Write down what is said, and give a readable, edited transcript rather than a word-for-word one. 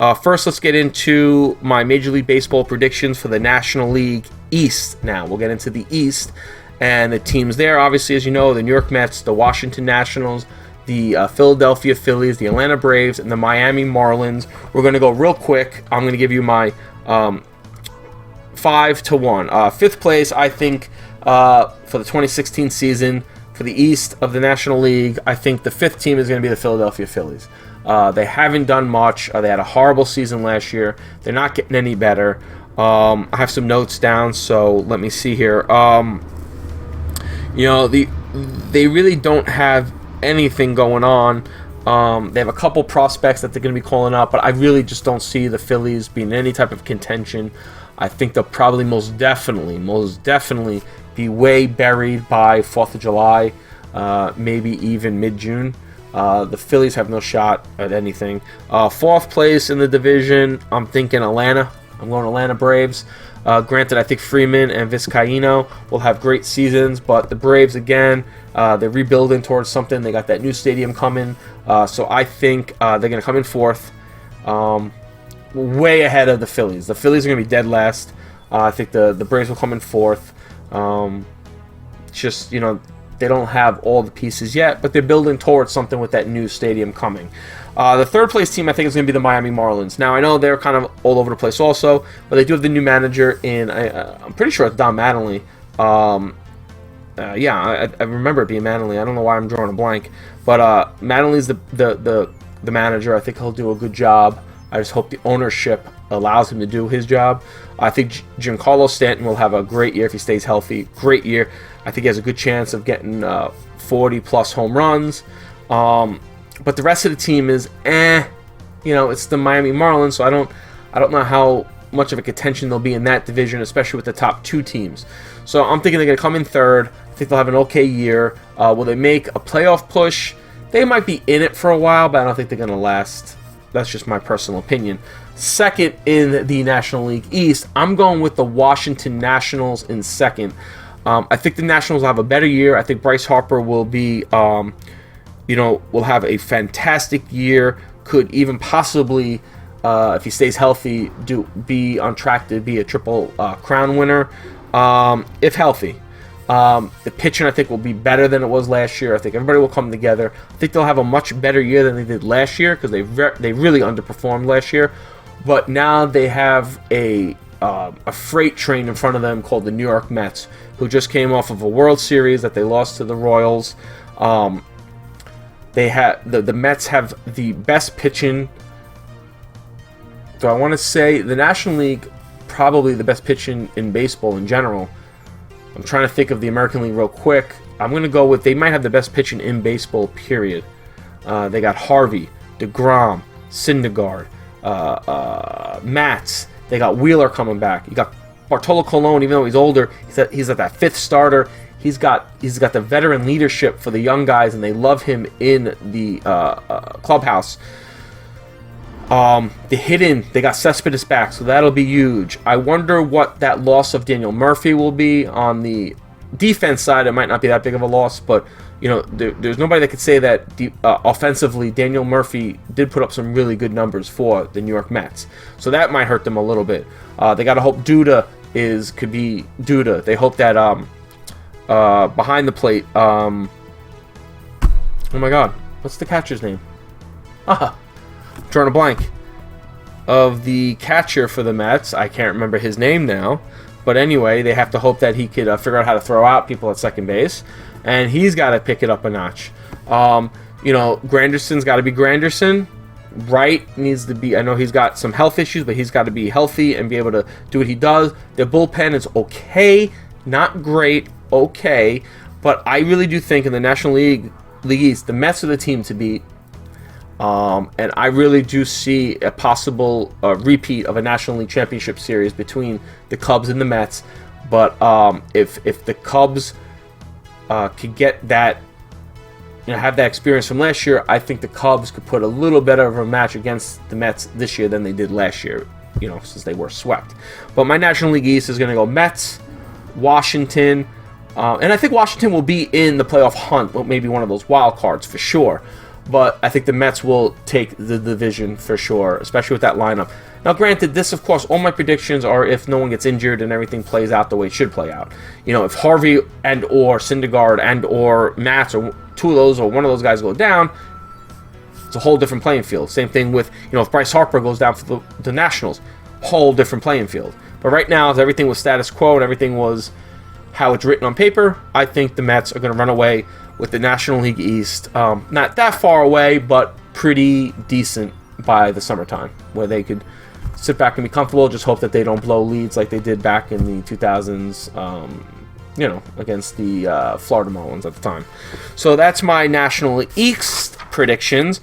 First, let's get into my Major League Baseball predictions for the National League East. Now, we'll get into the East and the teams there. Obviously, as you know, the New York Mets, the Washington Nationals, the Philadelphia Phillies, the Atlanta Braves, and the Miami Marlins. We're going to go real quick. I'm going to give you my 5-1. Fifth place, I think, for the 2016 season, for the East of the National League, I think the fifth team is going to be the Philadelphia Phillies. They haven't done much. They had a horrible season last year. They're not getting any better. I have some notes down, so let me see here. They really don't have anything going on. They have a couple prospects that they're going to be calling up, but I really just don't see the Phillies being in any type of contention. I think they'll probably most definitely be way buried by 4th of July, maybe even mid-June. The Phillies have no shot at anything. Fourth place in the division, I'm thinking Atlanta. I'm going Atlanta Braves. Granted, I think Freeman and Vizcaino will have great seasons, but the Braves, again, they're rebuilding towards something. They got that new stadium coming, so I think they're going to come in fourth, way ahead of the Phillies. The Phillies are going to be dead last. I think the Braves will come in fourth. They don't have all the pieces yet, but they're building towards something with that new stadium coming. The third place team, I think, is going to be the Miami Marlins. Now, I know they're kind of all over the place also, but they do have the new manager in, I'm pretty sure it's Don Mattingly. I remember it being Mattingly. I don't know why I'm drawing a blank. But Mattingly's the manager. I think he'll do a good job. I just hope the ownership allows him to do his job. I think Giancarlo Stanton will have a great year if he stays healthy. Great year. I think he has a good chance of getting 40-plus home runs. But the rest of the team is it's the Miami Marlins, so I don't know how much of a contention they'll be in that division, especially with the top two teams. So I'm thinking they're going to come in third. I think they'll have an okay year. Will they make a playoff push? They might be in it for a while, but I don't think they're going to last. That's just my personal opinion. Second in the National League East, I'm going with the Washington Nationals in second. I think the Nationals will have a better year. I think Bryce Harper will be, will have a fantastic year. Could even possibly, if he stays healthy, be on track to be a triple crown winner, if healthy. The pitching, I think, will be better than it was last year. I think everybody will come together. I think they'll have a much better year than they did last year because they really underperformed last year. But now they have a freight train in front of them called the New York Mets, who just came off of a World Series that they lost to the Royals. They have the Mets have the best pitching. So I want to say the National League, probably the best pitching in baseball in general. I'm trying to think of the American League real quick. I'm going to go with they might have the best pitching in baseball, period. They got Harvey, DeGrom, Syndergaard, Matz. They got Wheeler coming back. You got Bartolo Colon, even though he's older, he's at that fifth starter. He's got the veteran leadership for the young guys, and they love him in the clubhouse. The hitting, they got Cespedes back, so that'll be huge. I wonder what that loss of Daniel Murphy will be. On the defense side, it might not be that big of a loss, but there's nobody that could say that offensively Daniel Murphy did put up some really good numbers for the New York Mets. So that might hurt them a little bit. They got to hope Duda could be Duda. They hope that behind the plate, oh my God, what's the catcher's name? Drawing a blank of the catcher for the Mets. I can't remember his name now, but anyway, they have to hope that he could figure out how to throw out people at second base, and he's got to pick it up a notch. Granderson's got to be Granderson. Wright needs to be, I know he's got some health issues, but he's got to be healthy and be able to do what he does. Their bullpen is okay, not great, okay, but I really do think in the National League East, the Mets are the team to beat. And I really do see a possible repeat of a National League Championship Series between the Cubs and the Mets. But if the Cubs could get that, have that experience from last year, I think the Cubs could put a little better of a match against the Mets this year than they did last year, since they were swept. But my National League East is going to go Mets, Washington, and I think Washington will be in the playoff hunt, maybe one of those wild cards for sure. but I think the Mets will take the division for sure, especially with that lineup. Now, granted, this, of course, all my predictions are if no one gets injured and everything plays out the way it should play out. You know, if Harvey and or Syndergaard and or Matz or two of those or one of those guys go down, it's a whole different playing field. Same thing with, you know, if Bryce Harper goes down for the Nationals, whole different playing field. But right now, if everything was status quo and everything was how it's written on paper, I think the Mets are going to run away with the National League East. Not that far away, but pretty decent by the summertime, where they could sit back and be comfortable. Just hope that they don't blow leads like they did back in the 2000s, you know, against the Florida Marlins at the time. So that's my National League East predictions.